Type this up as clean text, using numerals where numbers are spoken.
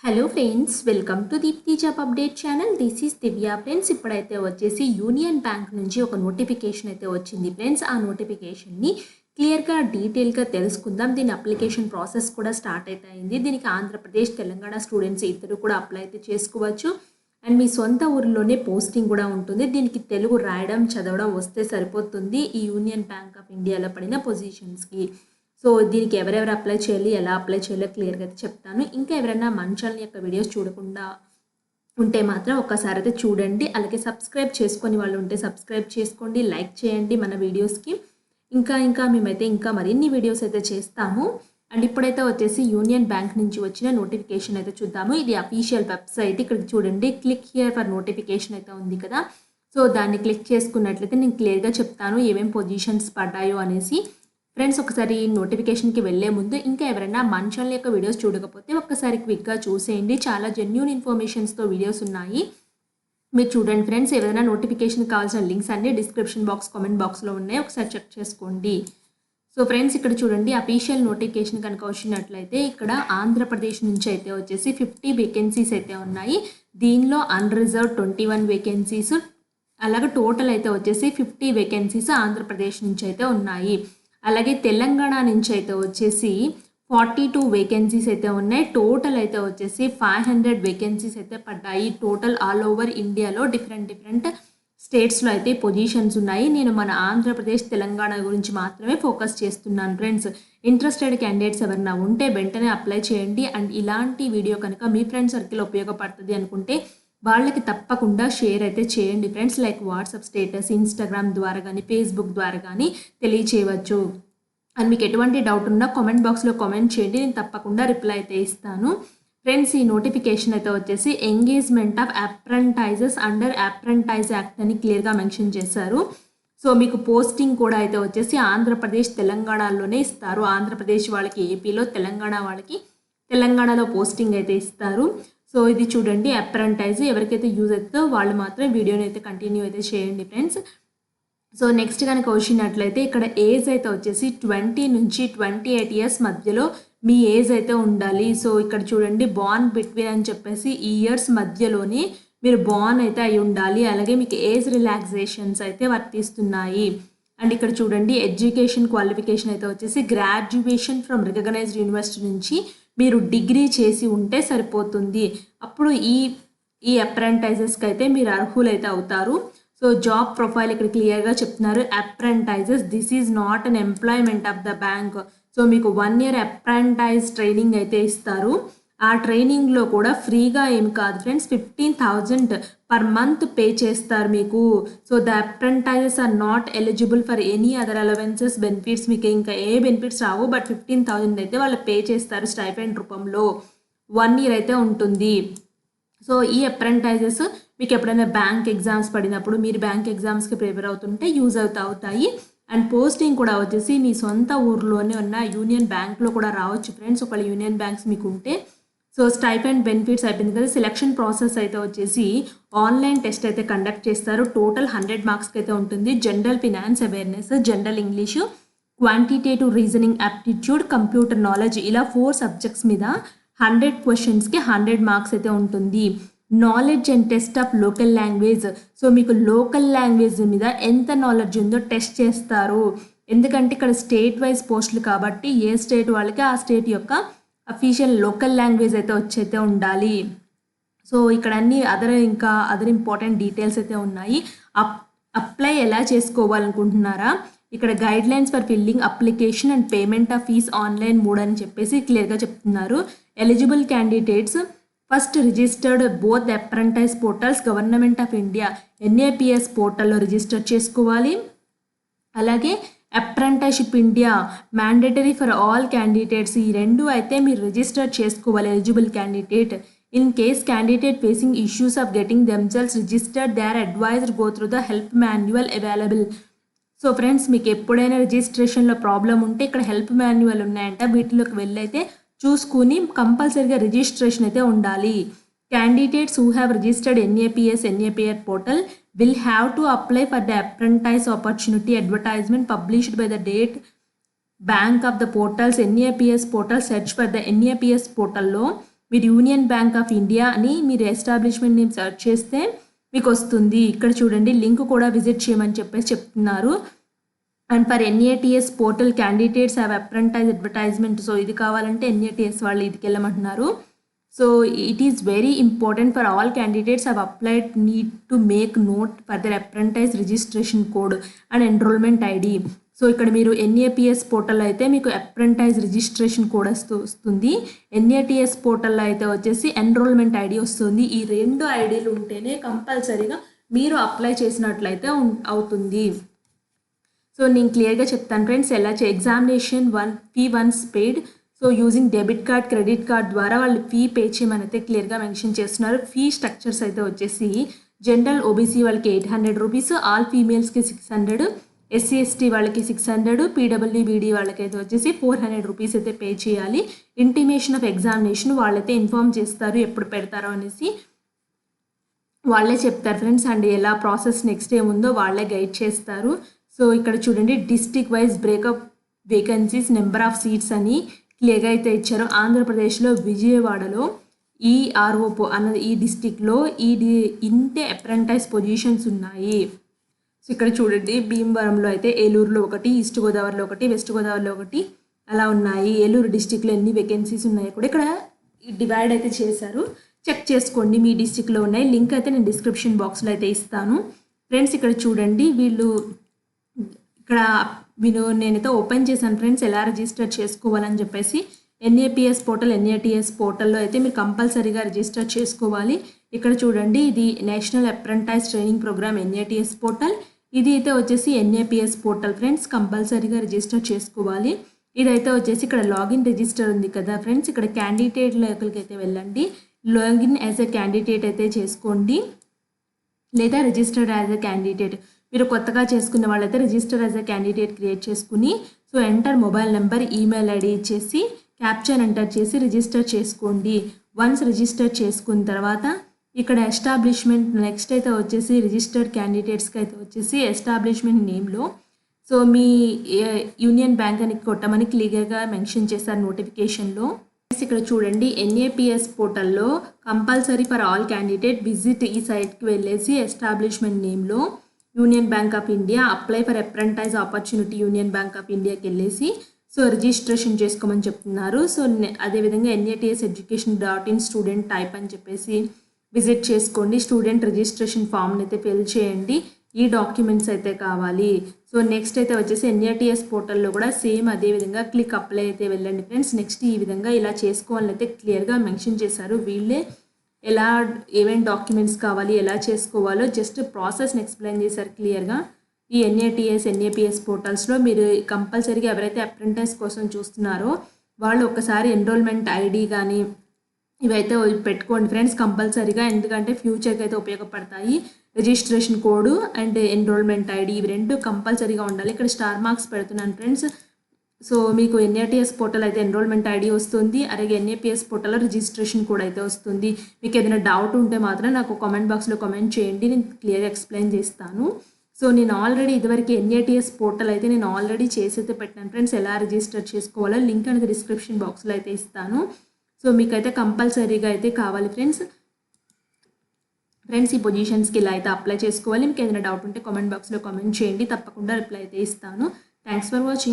Hello friends, welcome to Deepti job update channel. This is Divya. Friends, ఇప్పుడైతే వచ్చేసి union bank నుంచి ఒక నోటిఫికేషన్ అయితే వచ్చింది ఫ్రెండ్స్. ఆ నోటిఫికేషన్ని క్లియర్గా డీటెయిల్గా తెలుసుకుందాం. దీని అప్లికేషన్ ప్రాసెస్ కూడా స్టార్ట్ అయితే అయింది. దీనికి ఆంధ్రప్రదేశ్, తెలంగాణ స్టూడెంట్స్ ఇద్దరు కూడా అప్లై అయితే చేసుకోవచ్చు. అండ్ మీ సొంత ఊరిలోనే పోస్టింగ్ కూడా ఉంటుంది. దీనికి తెలుగు రాయడం, చదవడం వస్తే సరిపోతుంది. ఈ యూనియన్ బ్యాంక్ ఆఫ్ ఇండియాలో పడిన పొజిషన్స్కి. సో దీనికి ఎవరెవరు అప్లై చేయాలి, ఎలా అప్లై చేయాలో క్లియర్గా అయితే చెప్తాను. ఇంకా ఎవరైనా మన ఛానల్ యొక్క వీడియోస్ చూడకుండా ఉంటే మాత్రం ఒక్కసారి అయితే చూడండి. అలాగే సబ్స్క్రైబ్ చేసుకొని వాళ్ళు ఉంటే సబ్స్క్రైబ్ చేసుకోండి, లైక్ చేయండి మన వీడియోస్కి. ఇంకా మేమైతే ఇంకా మరిన్ని వీడియోస్ అయితే చేస్తాము. అండ్ ఇప్పుడైతే వచ్చేసి యూనియన్ బ్యాంక్ నుంచి వచ్చిన నోటిఫికేషన్ అయితే చూద్దాము. ఇది అఫీషియల్ వెబ్సైట్. ఇక్కడ చూడండి, క్లిక్ హియర్ ఫర్ నోటిఫికేషన్ అయితే ఉంది కదా. సో దాన్ని క్లిక్ చేసుకున్నట్లయితే నేను క్లియర్గా చెప్తాను ఏమేమి పొజిషన్స్ పడ్డాయో అనేసి. ఫ్రెండ్స్, ఒకసారి నోటిఫికేషన్కి వెళ్ళే ముందు ఇంకా ఎవరైనా మన ఛానల్ యొక్క వీడియోస్ చూడకపోతే ఒక్కసారి క్విక్గా చూసేయండి. చాలా జెన్యూన్ ఇన్ఫర్మేషన్స్తో వీడియోస్ ఉన్నాయి, మీరు చూడండి ఫ్రెండ్స్. ఏదైనా నోటిఫికేషన్ కావాల్సిన లింక్స్ అన్నీ డిస్క్రిప్షన్ బాక్స్, కామెంట్ బాక్స్లో ఉన్నాయి, ఒకసారి చెక్ చేసుకోండి. సో ఫ్రెండ్స్, ఇక్కడ చూడండి, అఫీషియల్ నోటిఫికేషన్ కనుక వచ్చినట్లయితే ఇక్కడ ఆంధ్రప్రదేశ్ నుంచి అయితే వచ్చేసి 50 వేకెన్సీస్ అయితే ఉన్నాయి. దీనిలో అన్రిజర్వ్డ్ 21 వేకెన్సీస్, అలాగే టోటల్ అయితే వచ్చేసి 50 వేకెన్సీస్ ఆంధ్రప్రదేశ్ నుంచి అయితే ఉన్నాయి. అలాగే తెలంగాణ నుంచి అయితే వచ్చేసి 42 వేకెన్సీస్ అయితే ఉన్నాయి. టోటల్ అయితే వచ్చేసి 500 వేకెన్సీస్ అయితే పడ్డాయి. టోటల్ ఆల్ ఓవర్ ఇండియాలో డిఫరెంట్ స్టేట్స్లో అయితే పొజిషన్స్ ఉన్నాయి. నేను మన ఆంధ్రప్రదేశ్, తెలంగాణ గురించి మాత్రమే ఫోకస్ చేస్తున్నాను ఫ్రెండ్స్. ఇంట్రెస్టెడ్ క్యాండిడేట్స్ ఎవరైనా ఉంటే వెంటనే అప్లై చేయండి. అండ్ ఇలాంటి వీడియో కనుక మీ ఫ్రెండ్ సర్కిల్ ఉపయోగపడుతుంది అనుకుంటే వాళ్ళకి తప్పకుండా షేర్ అయితే చేయండి friends. Like WhatsApp status, Instagram ద్వారా కానీ, ఫేస్బుక్ ద్వారా కానీ తెలియచేయవచ్చు. అండ్ మీకు ఎటువంటి డౌట్ ఉన్నా కామెంట్ బాక్స్లో కామెంట్ చేయండి, నేను తప్పకుండా రిప్లై అయితే ఇస్తాను. ఫ్రెండ్స్, ఈ నోటిఫికేషన్ అయితే వచ్చేసి engagement of apprentices under apprentice act అని క్లియర్గా మెన్షన్ చేశారు. సో మీకు పోస్టింగ్ కూడా అయితే వచ్చేసి ఆంధ్రప్రదేశ్, తెలంగాణలోనే ఇస్తారు. ఆంధ్రప్రదేశ్ వాళ్ళకి ఏపీలో, తెలంగాణ వాళ్ళకి తెలంగాణలో పోస్టింగ్ అయితే ఇస్తారు. సో ఇది చూడండి, అప్రెంటైజ్ ఎవరికైతే యూజ్ అవుతుందో వాళ్ళు మాత్రం వీడియోని అయితే కంటిన్యూ అయితే చేయండి ఫ్రెండ్స్. సో నెక్స్ట్ కనుక వచ్చినట్లయితే ఇక్కడ ఏజ్ అయితే వచ్చేసి 20 నుంచి 28 ఇయర్స్ మధ్యలో మీ ఏజ్ అయితే ఉండాలి. సో ఇక్కడ చూడండి, బార్న్ బిట్వీన్ అని చెప్పేసి ఈ ఇయర్స్ మధ్యలోనే మీరు బార్న్ అయితే అయి ఉండాలి. అలాగే మీకు ఏజ్ రిలాక్సేషన్స్ అయితే వర్తిస్తున్నాయి. అండ్ ఇక్కడ చూడండి, ఎడ్యుకేషన్ క్వాలిఫికేషన్ అయితే వచ్చేసి గ్రాడ్యుయేషన్ ఫ్రమ్ రికగ్నైజ్డ్ యూనివర్సిటీ నుంచి మీరు డిగ్రీ చేసి ఉంటే సరిపోతుంది. అప్పుడు ఈ అప్రెంటైజెస్కి అయితే మీరు అర్హులైతే అవుతారు. సో జాబ్ ప్రొఫైల్ ఇక్కడ క్లియర్గా చెప్తున్నారు. Apprentices, this is not an employment of the bank. So మీకు 1 year అప్రెంటైజ్ ట్రైనింగ్ అయితే ఇస్తారు. ఆ ట్రైనింగ్లో కూడా ఫ్రీగా ఏమి కాదు ఫ్రెండ్స్, 15,000 పర్ మంత్ పే చేస్తారు మీకు. So the apprentices are not eligible for any other allowances, benefits. మీకు ఇంకా ఏ బెనిఫిట్స్ రావు, బట్ 15,000 అయితే వాళ్ళు పే చేస్తారు స్టైఫెండ్ రూపంలో. 1 year అయితే ఉంటుంది. సో ఈ అప్రెంటైజెస్ మీకు ఎప్పుడైనా బ్యాంక్ ఎగ్జామ్స్ పడినప్పుడు, మీరు బ్యాంక్ ఎగ్జామ్స్కి ప్రిపేర్ అవుతుంటే యూజ్ అవుతాయి. అండ్ పోస్టింగ్ కూడా వచ్చేసి మీ సొంత ఊర్లోనే ఉన్న యూనియన్ బ్యాంక్లో కూడా రావచ్చు ఫ్రెండ్స్, ఒకవేళ యూనియన్ బ్యాంక్స్ మీకు ఉంటే. సో స్టైఫెండ్ బెనిఫిట్స్ అయిపోయింది కదా. సెలక్షన్ ప్రాసెస్ అయితే వచ్చేసి ఆన్లైన్ టెస్ట్ అయితే కండక్ట్ చేస్తారు. టోటల్ 100 మార్క్స్కి అయితే ఉంటుంది. General finance awareness, general English, quantitative reasoning aptitude, computer knowledge, ఇలా 4 సబ్జెక్ట్స్ మీద 100 క్వశ్చన్స్కి 100 మార్క్స్ అయితే ఉంటుంది. Knowledge and test of local language. So మీకు లోకల్ లాంగ్వేజ్ మీద ఎంత నాలెడ్జ్ ఉందో టెస్ట్ చేస్తారు. ఎందుకంటే ఇక్కడ స్టేట్ వైజ్ పోస్టులు కాబట్టి ఏ స్టేట్ వాళ్ళకి ఆ స్టేట్ యొక్క అఫీషియల్ లోకల్ లాంగ్వేజ్ అయితే వచ్చైతే ఉండాలి. సో ఇక్కడ అన్ని అదర్ ఇంపార్టెంట్ డీటెయిల్స్ అయితే ఉన్నాయి. అప్లై ఎలా చేసుకోవాలనుకుంటున్నారా? ఇక్కడ guidelines for filling application and payment of fees online mode అని చెప్పేసి క్లియర్గా చెప్తున్నారు. Eligible candidates first registered both apprentice portals, government of India NAPS పోర్టల్లో రిజిస్టర్ చేసుకోవాలి. అలాగే apprenticeship India mandatory for all candidates, ఈ 2 అయితే మీరు రిజిస్టర్ చేసుకోవాలి eligible candidate. In case candidate facing issues of getting themselves registered, they are advised go through the help manual available. So friends, మీకు ఎప్పుడైనా రిజిస్ట్రేషన్లో problem ఉంటే ఇక్కడ హెల్ప్ మాన్యువల్ ఉన్నాయంట, వీటిలోకి వెళ్ళైతే చూసుకుని కంపల్సరీగా రిజిస్ట్రేషన్ అయితే ఉండాలి. Candidates who have registered NAPS portal will have to apply for the apprentice opportunity advertisement published by the date bank of the portals NAPS portal. Search for the NAPS portal లో మీరు union Bank of India అని మీరు establishment name search చేస్తే మీకు వస్తుంది. ఇక్కడ చూడండి link కూడా విజిట్ చేయమని చెప్పేసి చెప్తున్నారు. And for NATS portal candidates have apprentice advertisement. So ఇది కావాలంటే ఎన్ఏటిఎస్ వాళ్ళు ఇదికి వెళ్ళమంటున్నారు. So it is very important for all candidates have applied need to make note for their apprentice registration code and enrolment ID. So ఇక్కడ మీరు NAPS పోర్టల్లో అయితే మీకు అప్రెంటైజ్ రిజిస్ట్రేషన్ కోడ్ వస్తుంది, ఎన్ఏటిఎస్ పోర్టల్లో అయితే వచ్చేసి ఎన్రోల్మెంట్ ఐడి వస్తుంది. ఈ 2 ఐడీలు ఉంటేనే కంపల్సరీగా మీరు అప్లై చేసినట్లయితే అవుతుంది. సో నేను క్లియర్గా చెప్తాను ఫ్రెండ్స్ ఎలా examination fee once paid. So using debit card credit card ద్వారా వాళ్ళు ఫీ పే చేయమని అయితే క్లియర్గా మెన్షన్ చేస్తున్నారు. ఫీ స్ట్రక్చర్స్ అయితే వచ్చేసి జనరల్ ఓబీసీ వాళ్ళకి 800 రూపీస్, ఆల్ ఫీమేల్స్కి 600, ఎస్సీ ఎస్టీ వాళ్ళకి 600, పీడబ్ల్యూబీడీ వాళ్ళకి అయితే వచ్చేసి 400 రూపీస్ అయితే పే చేయాలి. ఇంటిమేషన్ ఆఫ్ ఎగ్జామినేషన్ వాళ్ళైతే ఇన్ఫామ్ చేస్తారు ఎప్పుడు పెడతారో అనేసి వాళ్ళే చెప్తారు ఫ్రెండ్స్. అండ్ ఎలా ప్రాసెస్ నెక్స్ట్ ఏముందో వాళ్ళే గైడ్ చేస్తారు. సో ఇక్కడ చూడండి district wise breakup vacancies number of seats అని క్లియర్గా అయితే ఇచ్చారు. ఆంధ్రప్రదేశ్లో విజయవాడలో ఈఆర్ఓపో అన్నది ఈ డిస్టిక్లో ఇంతే అప్రెంటైజ్ పొజిషన్స్ ఉన్నాయి. సో ఇక్కడ చూడండి భీమవరంలో అయితే ఏలూరులో 1, ఈస్ట్ గోదావరిలో 1, వెస్ట్ గోదావరిలో 1 అలా ఉన్నాయి. ఏలూరు డిస్టిక్లో ఎన్ని వేకెన్సీస్ ఉన్నాయో కూడా ఇక్కడ డివైడ్ అయితే చేశారు. చెక్ చేసుకోండి మీ డిస్టిక్లో ఉన్నాయి. లింక్ అయితే నేను డిస్క్రిప్షన్ బాక్స్లో అయితే ఇస్తాను ఫ్రెండ్స్. ఇక్కడ చూడండి వీళ్ళు ఇక్కడ నేనైతే ఓపెన్ చేశాను ఫ్రెండ్స్ ఎలా రిజిస్టర్ చేసుకోవాలని చెప్పేసి. ఎన్ఏపిఎస్ పోర్టల్ ఎన్ఏటిఎస్ పోర్టల్లో అయితే మీరు కంపల్సరీగా రిజిస్టర్ చేసుకోవాలి. ఇక్కడ చూడండి ఇది national apprentice training program NATS portal, ఇది అయితే వచ్చేసి ఎన్ఏపిఎస్ పోర్టల్ ఫ్రెండ్స్. కంపల్సరీగా రిజిస్టర్ చేసుకోవాలి. ఇదైతే వచ్చేసి ఇక్కడ లాగిన్ రిజిస్టర్ ఉంది కదా ఫ్రెండ్స్, ఇక్కడ క్యాండిడేట్ లోపలికి అయితే వెళ్ళండి. లాగిన్ యాజ్ ఎ క్యాండిడేట్ అయితే చేసుకోండి లేదా రిజిస్టర్డ్ యాజ్ ఎ క్యాండిడేట్. మీరు కొత్తగా చేసుకున్న వాళ్ళైతే register as a candidate create చేసుకుని so enter mobile number email ID ఇచ్చేసి క్యాప్చర్ ఎంటర్ చేసి రిజిస్టర్ చేసుకోండి. వన్స్ రిజిస్టర్ చేసుకున్న తర్వాత ఇక్కడ ఎస్టాబ్లిష్మెంట్ నెక్స్ట్ అయితే వచ్చేసి రిజిస్టర్డ్ క్యాండిడేట్స్కి అయితే వచ్చేసి ఎస్టాబ్లిష్మెంట్ నేమ్లో సో మీ యూనియన్ బ్యాంక్ అని కొట్టమని క్లియర్గా మెన్షన్ చేశారు నోటిఫికేషన్లో. ఇక్కడ చూడండి ఎన్ఏపిఎస్ పోర్టల్లో compulsory for all candidate visit ఈ సైట్కి వెళ్ళేసి ఎస్టాబ్లిష్మెంట్ నేమ్లో Union Bank of India apply for apprentice opportunity Union Bank of ఇండియాకి వెళ్ళేసి సో రిజిస్ట్రేషన్ చేసుకోమని చెప్తున్నారు. సో అదేవిధంగా NATS-education.in స్టూడెంట్ టైప్ అని చెప్పేసి విజిట్ చేసుకోండి. స్టూడెంట్ రిజిస్ట్రేషన్ ఫామ్ని అయితే ఫిల్ చేయండి. ఈ డాక్యుమెంట్స్ అయితే కావాలి. సో నెక్స్ట్ అయితే వచ్చేసి NATS పోర్టల్లో కూడా సేమ్ అదేవిధంగా క్లిక్ అప్లై అయితే వెళ్ళండి ఫ్రెండ్స్. నెక్స్ట్ ఈ విధంగా ఇలా చేసుకోవాలని అయితే క్లియర్గా మెన్షన్ చేశారు. వీళ్ళే ఎలా ఏమేమి డాక్యుమెంట్స్ కావాలి ఎలా చేసుకోవాలో జస్ట్ ప్రాసెస్ని ఎక్స్ప్లెయిన్ చేశారు క్లియర్గా. ఈ NAPS పోర్టల్స్లో మీరు కంపల్సరీగా ఎవరైతే అప్రెంటిస్ కోసం చూస్తున్నారో వాళ్ళు ఒక్కసారి ఎన్రోల్మెంట్ ఐడి కానీ ఇవైతే పెట్టుకోండి ఫ్రెండ్స్ కంపల్సరీగా, ఎందుకంటే ఫ్యూచర్కి అయితే ఉపయోగపడతాయి. Registration code and enrolment ID ఇవి 2 కంపల్సరీగా ఉండాలి. ఇక్కడ స్టార్ మార్క్స్ పెడుతున్నాను ఫ్రెండ్స్. సో మీకు NATS పోర్టల్ అయితే ఎన్రోల్మెంట్ ఐడి వస్తుంది, అలాగే NAPS పోర్టల్లో రిజిస్ట్రేషన్ కోడ్ అయితే వస్తుంది. మీకు ఏదైనా డౌట్ ఉంటే మాత్రం నాకు కామెంట్ బాక్స్లో కామెంట్ చేయండి, నేను క్లియర్గా ఎక్స్ప్లెయిన్ చేస్తాను. సో నేను ఆల్రెడీ ఇదివరకు NATS పోర్టల్ అయితే నేను ఆల్రెడీ చేసి అయితే పెట్టాను ఫ్రెండ్స్. ఎలా రిజిస్టర్ చేసుకోవాలో లింక్ అనేది డిస్క్రిప్షన్ బాక్స్లో అయితే ఇస్తాను. సో మీకైతే కంపల్సరీగా అయితే కావాలి ఫ్రెండ్స్. ఈ పొజిషన్స్కి ఇలా అయితే అప్లై చేసుకోవాలి. మీకు ఏదైనా డౌట్ ఉంటే కామెంట్ బాక్స్లో కామెంట్ చేయండి, తప్పకుండా రిప్లై అయితే ఇస్తాను. Thanks for watching.